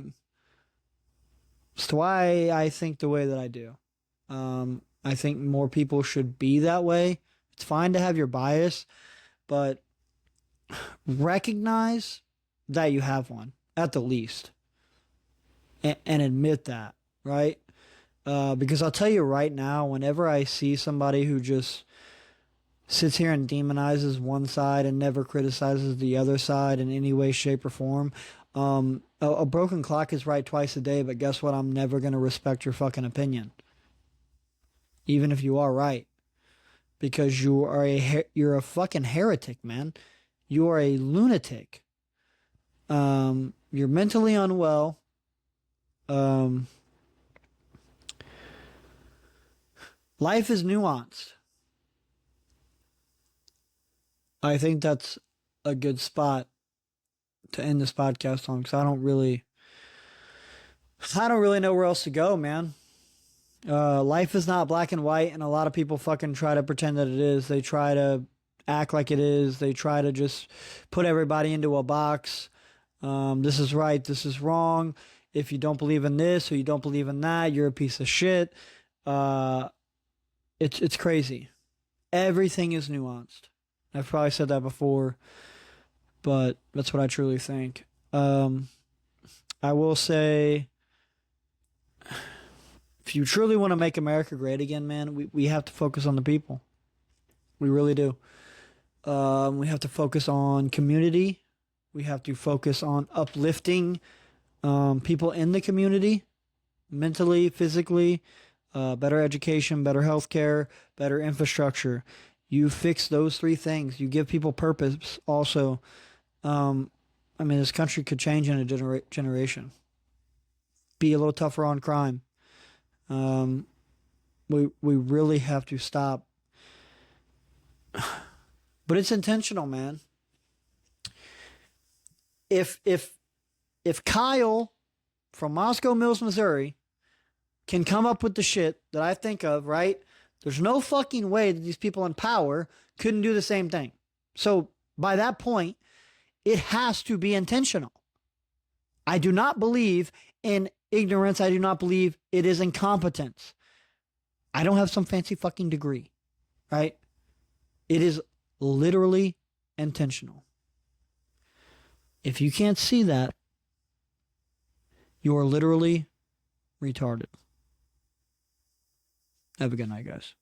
think the way that I do. I think more people should be that way. It's fine to have your bias, but recognize that you have one at the least, and admit that, right? Because I'll tell you right now, whenever I see somebody who just sits here and demonizes one side and never criticizes the other side in any way, shape, or form, a broken clock is right twice a day, but guess what? I'm never going to respect your fucking opinion, even if you are right, because you're a fucking heretic, man. You are a lunatic. You're mentally unwell. Life is nuanced. I think that's a good spot to end this podcast on, because I don't really know where else to go, man. Life is not black and white, and a lot of people fucking try to pretend that it is. They try to act like it is. They try to just put everybody into a box. This is right, this is wrong. If you don't believe in this or you don't believe in that, you're a piece of shit. It's crazy. Everything is nuanced. I've probably said that before, but that's what I truly think. I will say, if you truly want to make America great again, man, we have to focus on the people. We really do. We have to focus on community. We have to focus on uplifting people in the community, mentally, physically, better education, better healthcare, better infrastructure. You fix those three things. You give people purpose also. I mean, this country could change in a generation. Be a little tougher on crime. We really have to stop. But it's intentional, man. If Kyle from Moscow Mills, Missouri, can come up with the shit that I think of, right? There's no fucking way that these people in power couldn't do the same thing. So by that point, it has to be intentional. I do not believe in ignorance. I do not believe it is incompetence. I don't have some fancy fucking degree, right? It is literally intentional. If you can't see that, you are literally retarded. Have a good night, guys.